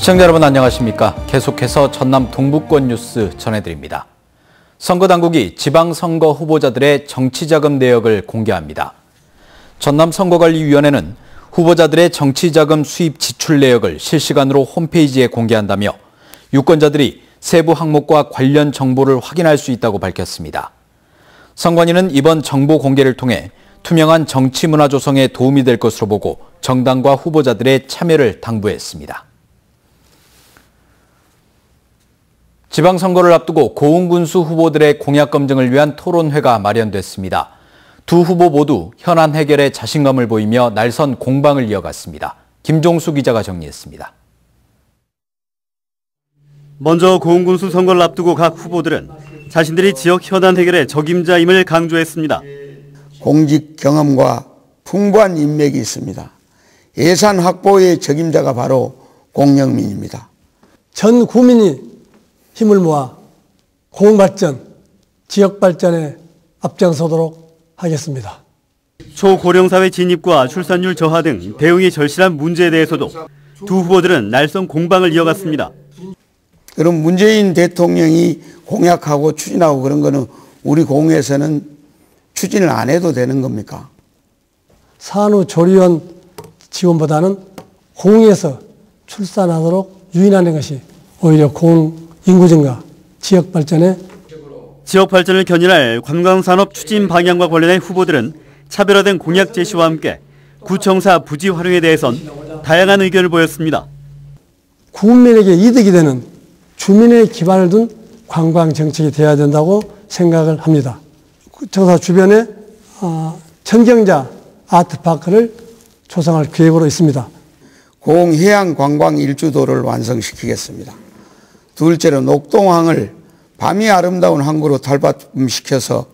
시청자 여러분 안녕하십니까? 계속해서 전남 동부권 뉴스 전해드립니다. 선거당국이 지방선거 후보자들의 정치자금 내역을 공개합니다. 전남선거관리위원회는 후보자들의 정치자금 수입 지출 내역을 실시간으로 홈페이지에 공개한다며 유권자들이 세부 항목과 관련 정보를 확인할 수 있다고 밝혔습니다. 선관위는 이번 정보 공개를 통해 투명한 정치문화 조성에 도움이 될 것으로 보고 정당과 후보자들의 참여를 당부했습니다. 지방선거를 앞두고 고흥군수 후보들의 공약 검증을 위한 토론회가 마련됐습니다. 두 후보 모두 현안 해결에 자신감을 보이며 날선 공방을 이어갔습니다. 김종수 기자가 정리했습니다. 먼저 고흥군수 선거를 앞두고 각 후보들은 자신들이 지역 현안 해결의 적임자임을 강조했습니다. 공직 경험과 풍부한 인맥이 있습니다. 예산 확보의 적임자가 바로 공영민입니다. 전 국민이 힘을 모아 공발전, 지역 발전에 앞장서도록 하겠습니다. 초고령사회 진입과 출산율 저하 등 대응이 절실한 문제에 대해서도 두 후보들은 날선 공방을 이어갔습니다. 그럼 문재인 대통령이 공약하고 추진하고 그런 거는 우리 공에서는 추진을 안 해도 되는 겁니까? 산후조리원 지원보다는 공에서 출산하도록 유인하는 것이 오히려 공 인구 증가, 지역 발전에 지역 발전을 견인할 관광산업 추진 방향과 관련해 후보들은 차별화된 공약 제시와 함께 구청사 부지 활용에 대해선 다양한 의견을 보였습니다. 국민에게 이득이 되는 주민의 기반을 둔 관광 정책이 되어야 된다고 생각을 합니다. 구청사 주변에 청경자 아트파크를 조성할 계획으로 있습니다. 고흥해양 관광 일주도를 완성시키겠습니다. 둘째로 녹동항을 밤이 아름다운 항구로 탈바꿈시켜서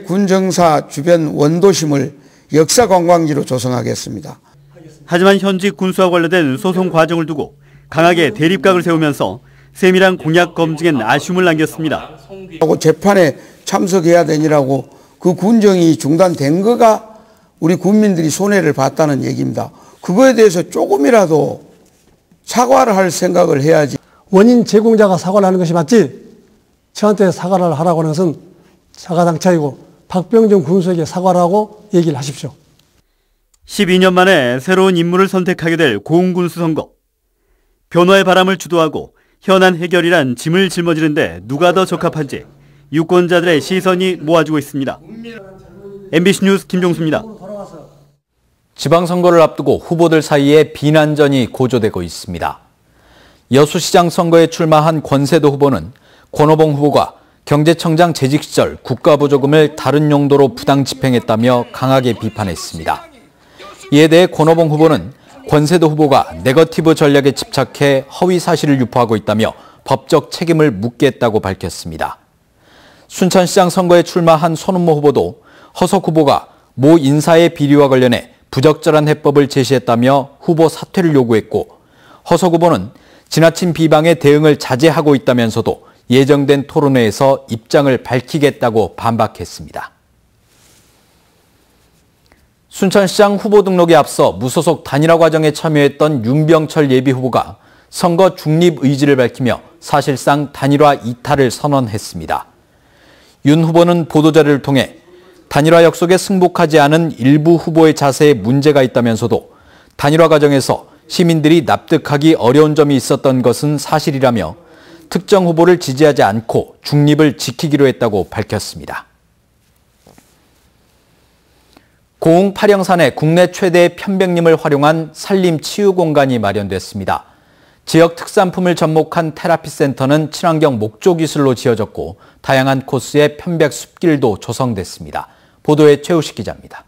군정사 주변 원도심을 역사관광지로 조성하겠습니다. 하지만 현직 군수와 관련된 소송 과정을 두고 강하게 대립각을 세우면서 세밀한 공약 검증엔 아쉬움을 남겼습니다. 재판에 참석해야 되니라고 그 군정이 중단된 거가 우리 국민들이 손해를 봤다는 얘기입니다. 그거에 대해서 조금이라도 사과를 할 생각을 해야지. 원인 제공자가 사과를 하는 것이 맞지 저한테 사과를 하라고 하는 것은 사과당차이고 박병준 군수에게 사과를 하고 얘기를 하십시오. 12년 만에 새로운 인물을 선택하게 될 고흥군수 선거. 변화의 바람을 주도하고 현안 해결이란 짐을 짊어지는데 누가 더 적합한지 유권자들의 시선이 모아지고 있습니다. MBC 뉴스 김종수입니다. 지방선거를 앞두고 후보들 사이에 비난전이 고조되고 있습니다. 여수시장 선거에 출마한 권세도 후보는 권오봉 후보가 경제청장 재직 시절 국가보조금을 다른 용도로 부당 집행했다며 강하게 비판했습니다. 이에 대해 권오봉 후보는 권세도 후보가 네거티브 전략에 집착해 허위 사실을 유포하고 있다며 법적 책임을 묻겠다고 밝혔습니다. 순천시장 선거에 출마한 손은모 후보도 허석 후보가 모 인사의 비리와 관련해 부적절한 해법을 제시했다며 후보 사퇴를 요구했고 허석 후보는 지나친 비방에 대응을 자제하고 있다면서도 예정된 토론회에서 입장을 밝히겠다고 반박했습니다. 순천시장 후보 등록에 앞서 무소속 단일화 과정에 참여했던 윤병철 예비후보가 선거 중립 의지를 밝히며 사실상 단일화 이탈을 선언했습니다. 윤 후보는 보도자료를 통해 단일화 약속에 승복하지 않은 일부 후보의 자세에 문제가 있다면서도 단일화 과정에서 시민들이 납득하기 어려운 점이 있었던 것은 사실이라며 특정 후보를 지지하지 않고 중립을 지키기로 했다고 밝혔습니다. 고흥 파령산에 국내 최대의 편백림을 활용한 산림 치유 공간이 마련됐습니다. 지역 특산품을 접목한 테라피 센터는 친환경 목조 기술로 지어졌고 다양한 코스의 편백 숲길도 조성됐습니다. 보도에 최우식 기자입니다.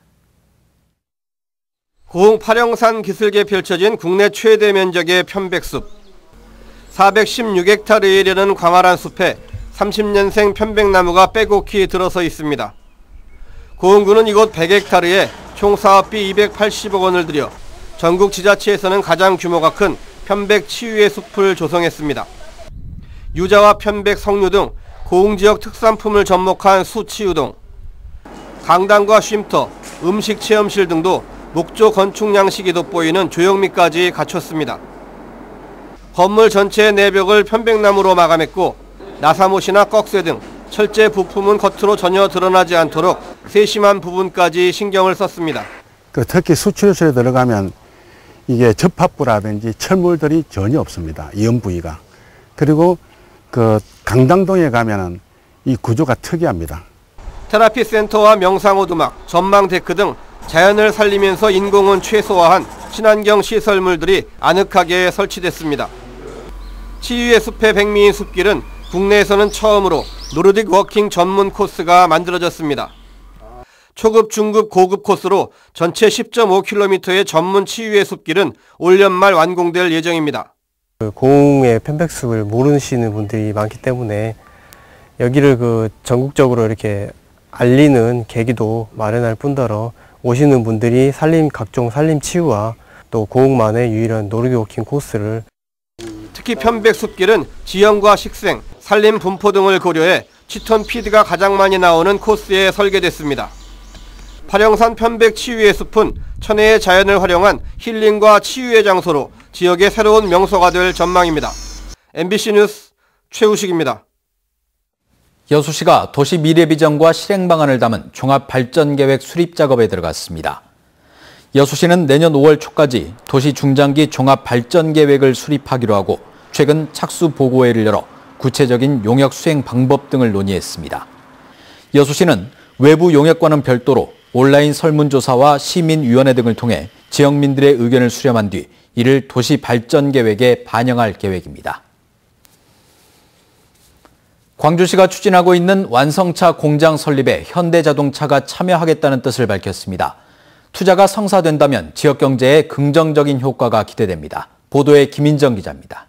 고흥 파령산 기슭에 펼쳐진 국내 최대 면적의 편백숲. 416헥타르에 이르는 광활한 숲에 30년생 편백나무가 빼곡히 들어서 있습니다. 고흥군은 이곳 100헥타르에 총 사업비 280억 원을 들여 전국 지자체에서는 가장 규모가 큰 편백 치유의 숲을 조성했습니다. 유자와 편백, 석류 등 고흥 지역 특산품을 접목한 수치유동, 강당과 쉼터, 음식 체험실 등도 목조 건축 양식이 돋보이는 조형미까지 갖췄습니다. 건물 전체의 내벽을 편백나무로 마감했고 나사못이나 꺽쇠 등 철제 부품은 겉으로 전혀 드러나지 않도록 세심한 부분까지 신경을 썼습니다. 특히 수출요소에 들어가면 이게 접합부라든지 철물들이 전혀 없습니다. 이연 부위가. 그리고 강당동에 가면은 이 구조가 특이합니다. 테라피 센터와 명상오두막, 전망 데크 등 자연을 살리면서 인공은 최소화한 친환경 시설물들이 아늑하게 설치됐습니다. 치유의 숲의 백미인 숲길은 국내에서는 처음으로 노르딕 워킹 전문 코스가 만들어졌습니다. 초급, 중급, 고급 코스로 전체 10.5km의 전문 치유의 숲길은 올 연말 완공될 예정입니다. 고흥의 편백숲을 모르시는 분들이 많기 때문에 여기를 전국적으로 이렇게 알리는 계기도 마련할 뿐더러 오시는 분들이 각종 산림 치유와 또 고흥만의 유일한 노르딕 워킹 코스를 특히 편백숲길은 지형과 식생, 산림 분포 등을 고려해 치톤 피드가 가장 많이 나오는 코스에 설계됐습니다. 파령산 편백 치유의 숲은 천혜의 자연을 활용한 힐링과 치유의 장소로 지역의 새로운 명소가 될 전망입니다. MBC 뉴스 최우식입니다. 여수시가 도시 미래 비전과 실행 방안을 담은 종합발전계획 수립 작업에 들어갔습니다. 여수시는 내년 5월 초까지 도시 중장기 종합발전계획을 수립하기로 하고 최근 착수 보고회를 열어 구체적인 용역 수행 방법 등을 논의했습니다. 여수시는 외부 용역과는 별도로 온라인 설문조사와 시민위원회 등을 통해 지역민들의 의견을 수렴한 뒤 이를 도시발전계획에 반영할 계획입니다. 광주시가 추진하고 있는 완성차 공장 설립에 현대자동차가 참여하겠다는 뜻을 밝혔습니다. 투자가 성사된다면 지역 경제에 긍정적인 효과가 기대됩니다. 보도에 김인정 기자입니다.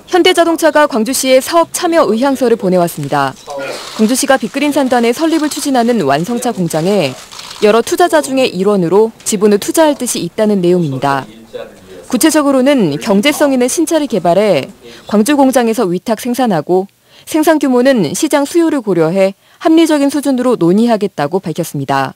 현대자동차가 광주시에 사업 참여 의향서를 보내왔습니다. 광주시가 빅그린 산단의 설립을 추진하는 완성차 공장에 여러 투자자 중의 일원으로 지분을 투자할 뜻이 있다는 내용입니다. 구체적으로는 경제성 있는 신차를 개발해 광주 공장에서 위탁 생산하고 생산 규모는 시장 수요를 고려해 합리적인 수준으로 논의하겠다고 밝혔습니다.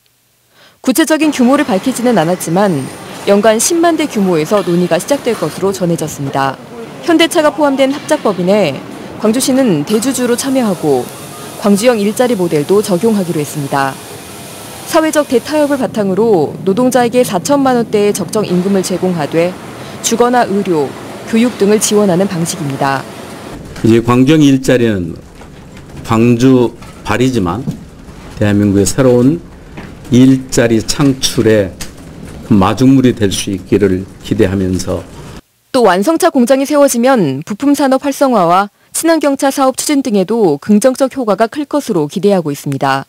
구체적인 규모를 밝히지는 않았지만 연간 10만 대 규모에서 논의가 시작될 것으로 전해졌습니다. 현대차가 포함된 합작법인에 광주시는 대주주로 참여하고 광주형 일자리 모델도 적용하기로 했습니다. 사회적 대타협을 바탕으로 노동자에게 4천만 원대의 적정 임금을 제공하되 주거나 의료, 교육 등을 지원하는 방식입니다. 이제 광주형 일자리는 광주 발이지만 대한민국의 새로운 일자리 창출의 마중물이 될 수 있기를 기대하면서 또 완성차 공장이 세워지면 부품 산업 활성화와 친환경차 사업 추진 등에도 긍정적 효과가 클 것으로 기대하고 있습니다.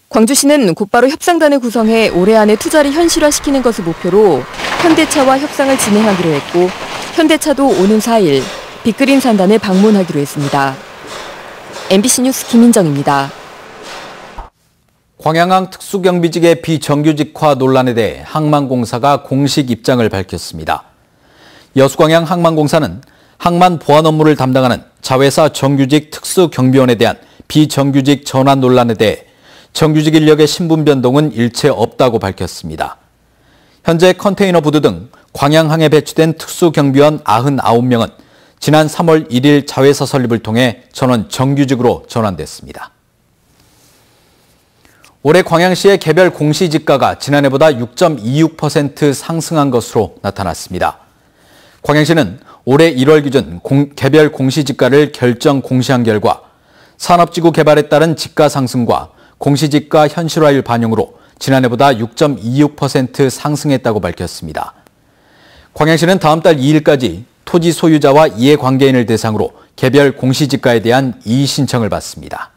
광주시는 곧바로 협상단을 구성해 올해 안에 투자를 현실화시키는 것을 목표로 현대차와 협상을 진행하기로 했고 현대차도 오는 4일 빅그린 산단을 방문하기로 했습니다. MBC 뉴스 김인정입니다. 광양항 특수경비직의 비정규직화 논란에 대해 항만공사가 공식 입장을 밝혔습니다. 여수광양 항만공사는 항만 보안 업무를 담당하는 자회사 정규직 특수경비원에 대한 비정규직 전환 논란에 대해 정규직 인력의 신분 변동은 일체 없다고 밝혔습니다. 현재 컨테이너 부두 등 광양항에 배치된 특수경비원 99명은 지난 3월 1일 자회사 설립을 통해 전원 정규직으로 전환됐습니다. 올해 광양시의 개별 공시지가가 지난해보다 6.26% 상승한 것으로 나타났습니다. 광양시는 올해 1월 기준 개별 공시지가를 결정 공시한 결과 산업지구 개발에 따른 지가 상승과 공시지가 현실화율 반영으로 지난해보다 6.26% 상승했다고 밝혔습니다. 광양시는 다음 달 2일까지 토지 소유자와 이해관계인을 대상으로 개별 공시지가에 대한 이의 신청을 받습니다.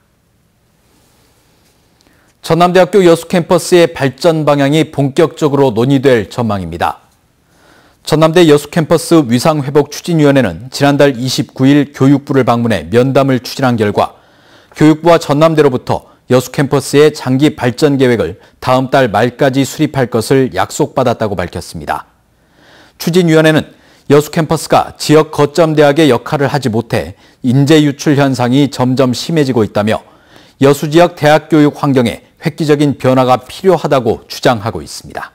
전남대학교 여수 캠퍼스의 발전 방향이 본격적으로 논의될 전망입니다. 전남대 여수 캠퍼스 위상회복 추진위원회는 지난달 29일 교육부를 방문해 면담을 추진한 결과 교육부와 전남대로부터 여수 캠퍼스의 장기 발전 계획을 다음 달 말까지 수립할 것을 약속받았다고 밝혔습니다. 추진위원회는 여수 캠퍼스가 지역 거점 대학의 역할을 하지 못해 인재 유출 현상이 점점 심해지고 있다며 여수 지역 대학 교육 환경에 획기적인 변화가 필요하다고 주장하고 있습니다.